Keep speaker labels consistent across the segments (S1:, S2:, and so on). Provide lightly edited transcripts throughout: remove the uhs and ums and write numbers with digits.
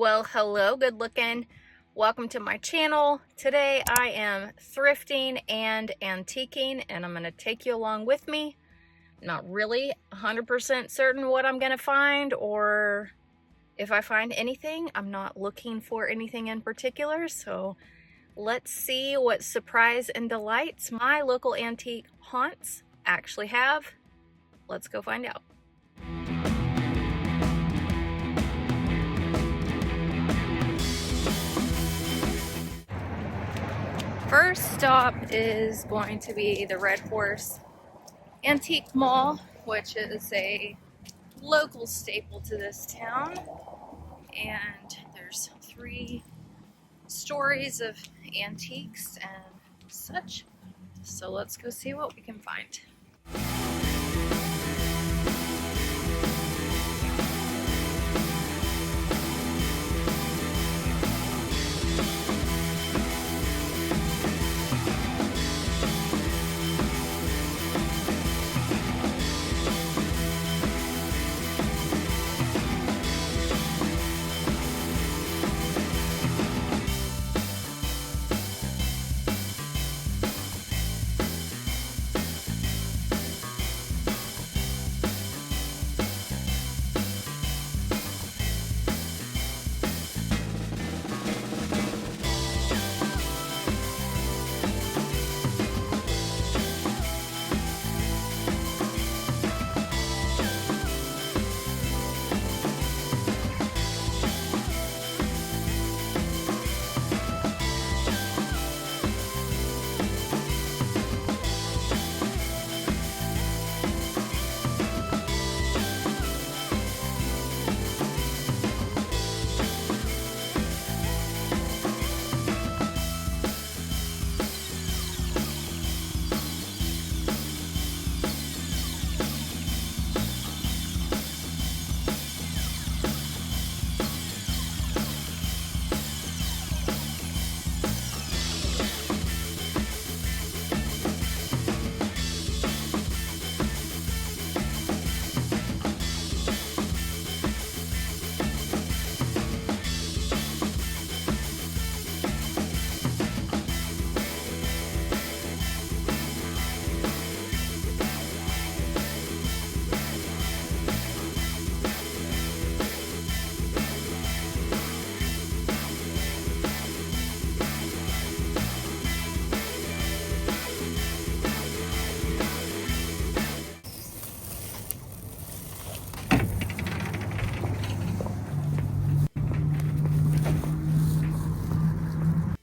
S1: Well, hello, good looking. Welcome to my channel. Today I am thrifting and antiquing, and I'm going to take you along with me. Not really 100% certain what I'm going to find, or if I find anything. I'm not looking for anything in particular, so let's see what surprise and delights my local antique haunts actually have. Let's go find out. First stop is going to be the Red Horse Antique Mall, which is a local staple to this town. And there's 3 stories of antiques and such. So let's go see what we can find.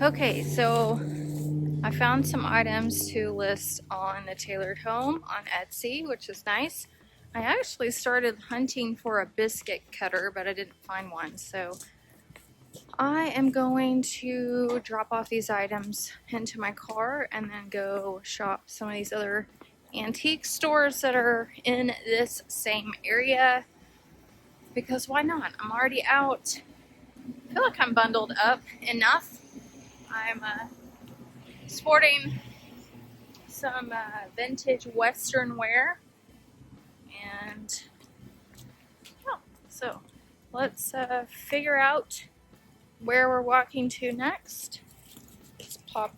S1: Okay, so I found some items to list on the Tailored Home on Etsy, which is nice. I actually started hunting for a biscuit cutter, but I didn't find one. So I am going to drop off these items into my car and then go shop some of these other antique stores that are in this same area. Because why not? I'm already out. I feel like I'm bundled up enough. I'm sporting some vintage Western wear, and yeah, so let's figure out where we're walking to next. Let's pop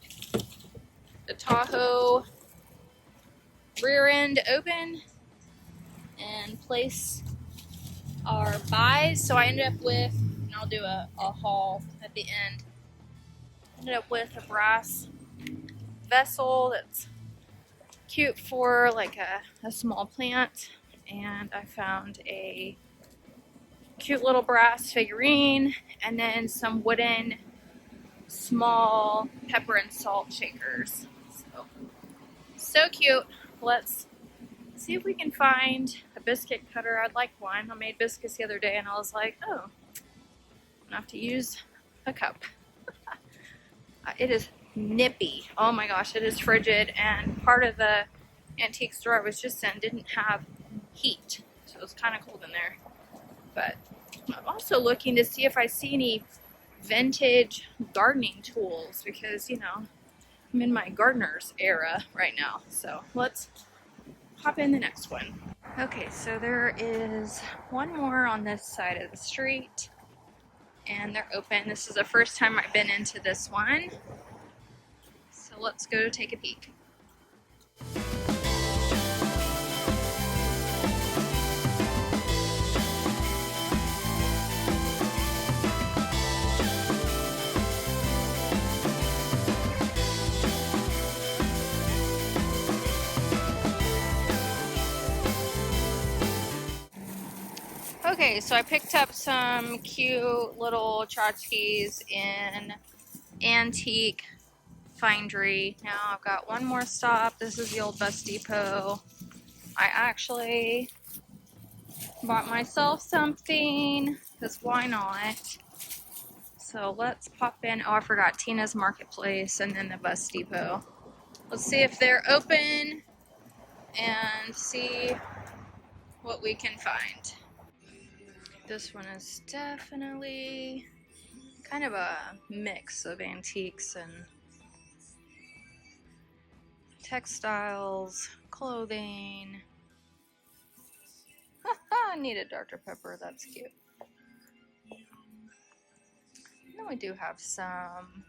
S1: the Tahoe rear end open and place our buys. So I ended up with, and I'll do a haul at the end, ended up with a brass vessel that's cute for like a small plant, and I found a cute little brass figurine and then some wooden small pepper and salt shakers. So cute. Let's see if we can find a biscuit cutter. I'd like one. I made biscuits the other day and I was like, oh, I'm gonna have to use a cup. It is nippy. Oh my gosh, it is frigid, and part of the antique store I was just in didn't have heat, so it was kind of cold in there. But I'm also looking to see if I see any vintage gardening tools, because you know, I'm in my gardener's era right now. So let's hop in the next one. Okay, so there is one more on this side of the street. and they're open. This is the first time I've been into this one. So let's go take a peek. Okay, so I picked up some cute little tchotchkes in antique findery. Now I've got one more stop. This is the old bus depot. I actually bought myself something, because why not? So let's pop in. Oh, I forgot Tina's Marketplace and then the bus depot. Let's see if they're open and see what we can find. This one is definitely kind of a mix of antiques and textiles, clothing. I need a Dr. Pepper, that's cute. Then we do have some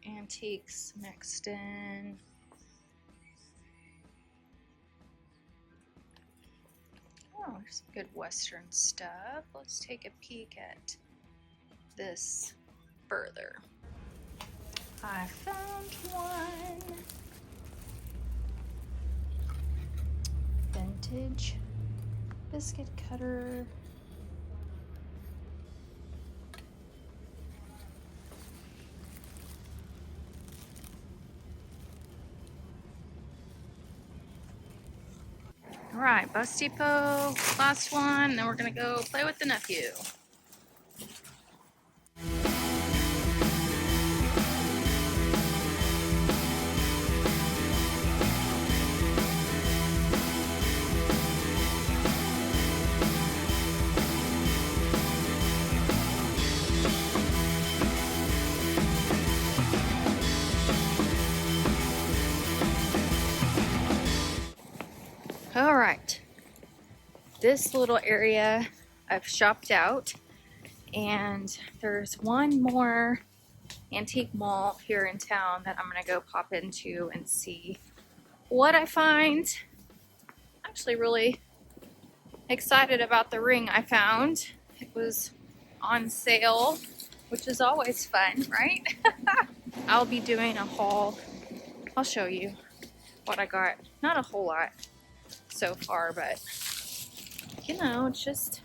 S1: antiques mixed in. Oh, there's some good Western stuff. Let's take a peek at this further. I found one. Vintage biscuit cutter. All right, bus depot, last one, then we're gonna go play with the nephew. All right, this little area I've shopped out, and there's one more antique mall here in town that I'm gonna go pop into and see what I find. I'm actually really excited about the ring I found. It was on sale, which is always fun, right? I'll be doing a haul. I'll show you what I got. Not a whole lot so far, but you know, it's just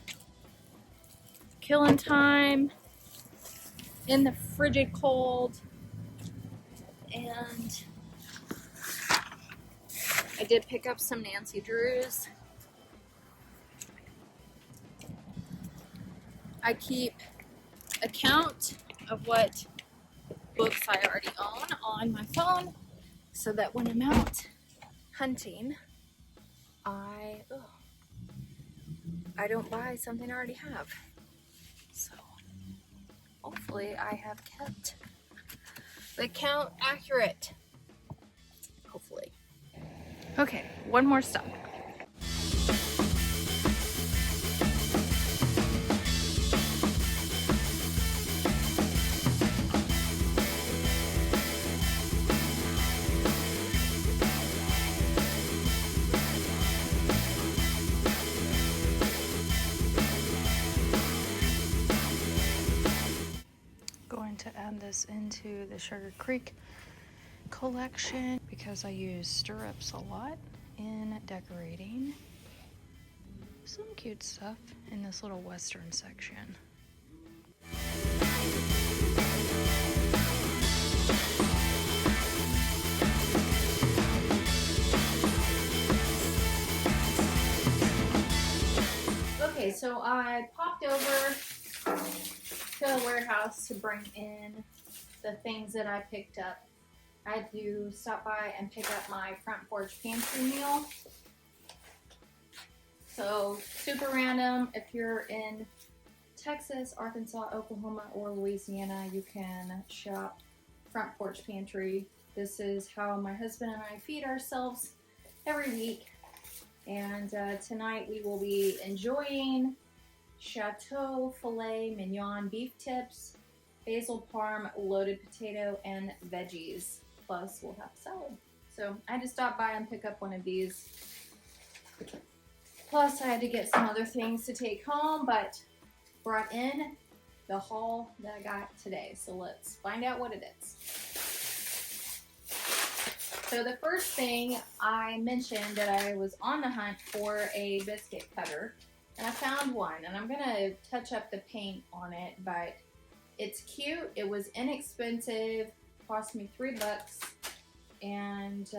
S1: killing time in the frigid cold. And I did pick up some Nancy Drews. I keep a count of what books I already own on my phone, so that when I'm out hunting, I don't buy something I already have. So hopefully I have kept the count accurate. Hopefully. Okay, one more stop. Going to add this into the Sugar Creek collection because I use stirrups a lot in decorating. Some cute stuff in this little Western section. Okay, so I popped over to the warehouse to bring in the things that I picked up. I had to stop by and pick up my front porch pantry meal. So super random. If you're in Texas, Arkansas, Oklahoma, or Louisiana, you can shop front porch pantry. This is how my husband and I feed ourselves every week. And tonight we will be enjoying Chateau filet mignon beef tips, basil parm, loaded potato, and veggies. Plus, we'll have salad. So I had to stop by and pick up one of these. Plus, I had to get some other things to take home, but brought in the haul that I got today. So let's find out what it is. So the first thing, I mentioned that I was on the hunt for a biscuit cutter, and I found one, and I'm gonna touch up the paint on it, but it's cute. It was inexpensive, cost me $3, and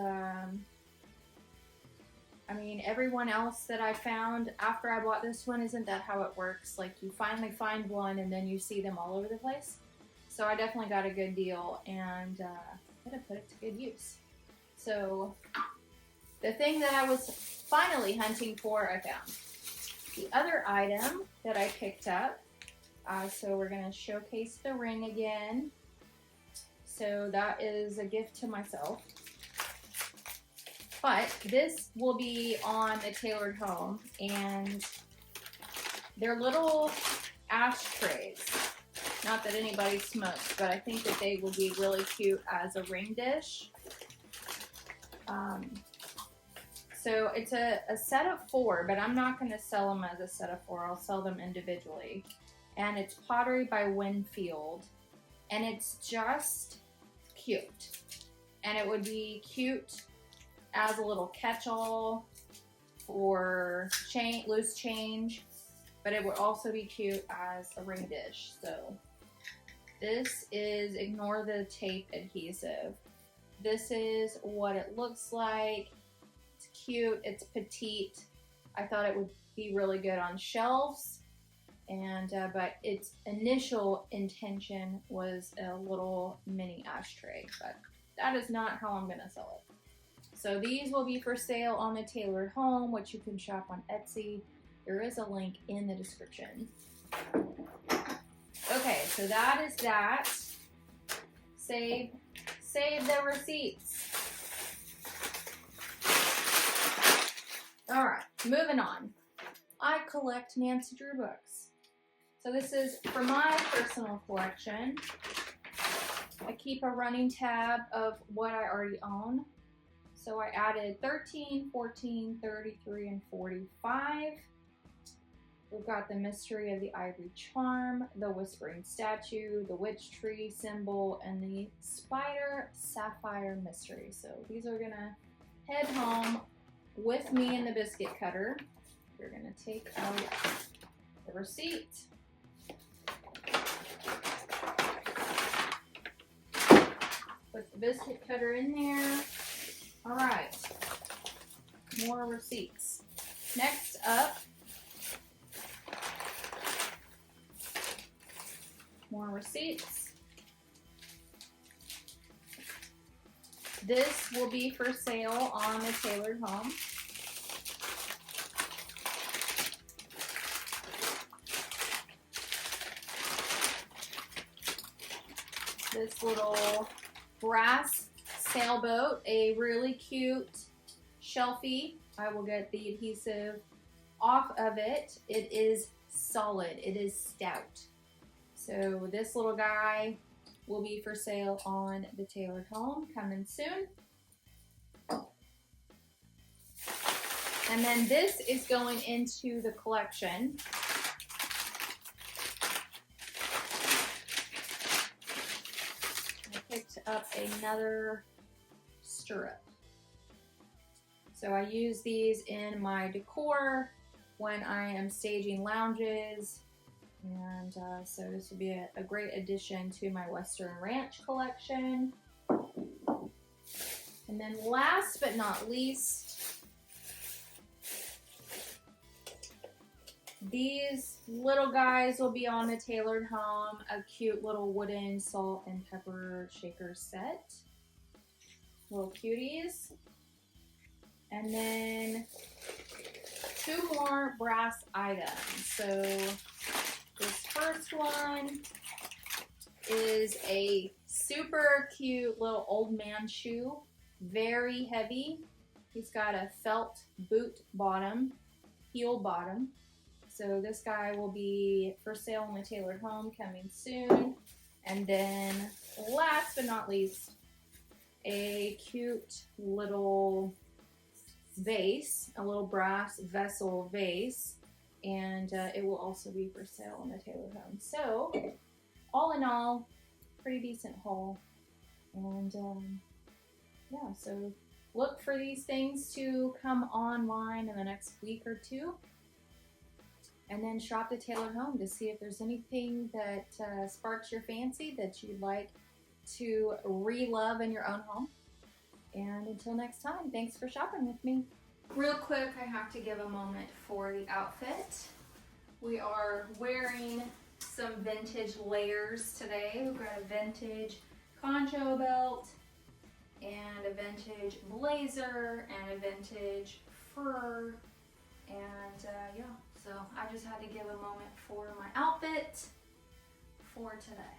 S1: I mean, everyone else that I found after I bought this one, isn't that how it works? Like, you finally find one and then you see them all over the place. So I definitely got a good deal, and I'm gonna put it to good use. So the thing that I was finally hunting for, I found. The other item that I picked up, so we're gonna showcase the ring again. So that is a gift to myself. But this will be on the tailored home, and they're little ashtrays. Not that anybody smokes, but I think that they will be really cute as a ring dish. So it's a set of 4, but I'm not going to sell them as a set of 4. I'll sell them individually. And it's Pottery by Winfield, and it's just cute. And it would be cute as a little catch-all for loose change, but it would also be cute as a ring dish. So this is, ignore the tape adhesive. This is what it looks like. It's cute, it's petite. I thought it would be really good on shelves, and but its initial intention was a little mini ashtray, but that is not how I'm gonna sell it. So these will be for sale on the Tailored Home, which you can shop on Etsy. There is a link in the description. Okay, so that is that. Save the receipts. All right, moving on. I collect Nancy Drew books. So this is for my personal collection. I keep a running tab of what I already own. So I added 13, 14, 33, and 45. We've got the Mystery of the Ivory Charm, the Whispering Statue, the Witch Tree Symbol, and the Spider Sapphire Mystery. So these are gonna head home with me in the biscuit cutter. We're gonna take out the receipt. Put the biscuit cutter in there. All right, more receipts. Next up, more receipts. This will be for sale on the Tailored Home. This little brass sailboat, a really cute shelfie. I will get the adhesive off of it. It is solid, it is stout. So this little guy will be for sale on the Tailored Home, coming soon. And then this is going into the collection. I picked up another stirrup. So I use these in my decor when I am staging lounges, and so this will be a great addition to my Western Ranch collection. And then last but not least, these little guys will be on the Tailored Home, a cute little wooden salt and pepper shaker set. Little cuties. And then 2 more brass items. So this first one is a super cute little old man shoe, very heavy. He's got a felt boot bottom, heel bottom. So this guy will be for sale in the tailored home coming soon. And then last but not least, a cute little vase, a little brass vessel vase, and it will also be for sale in the tailored home. So all in all, pretty decent haul. And yeah, so look for these things to come online in the next week or two. And then shop the tailored home to see if there's anything that sparks your fancy that you'd like to re-love in your own home. And until next time, thanks for shopping with me. Real quick, I have to give a moment for the outfit. We are wearing some vintage layers today. We've got a vintage concho belt and a vintage blazer and a vintage fur. And yeah, so I just had to give a moment for my outfit for today.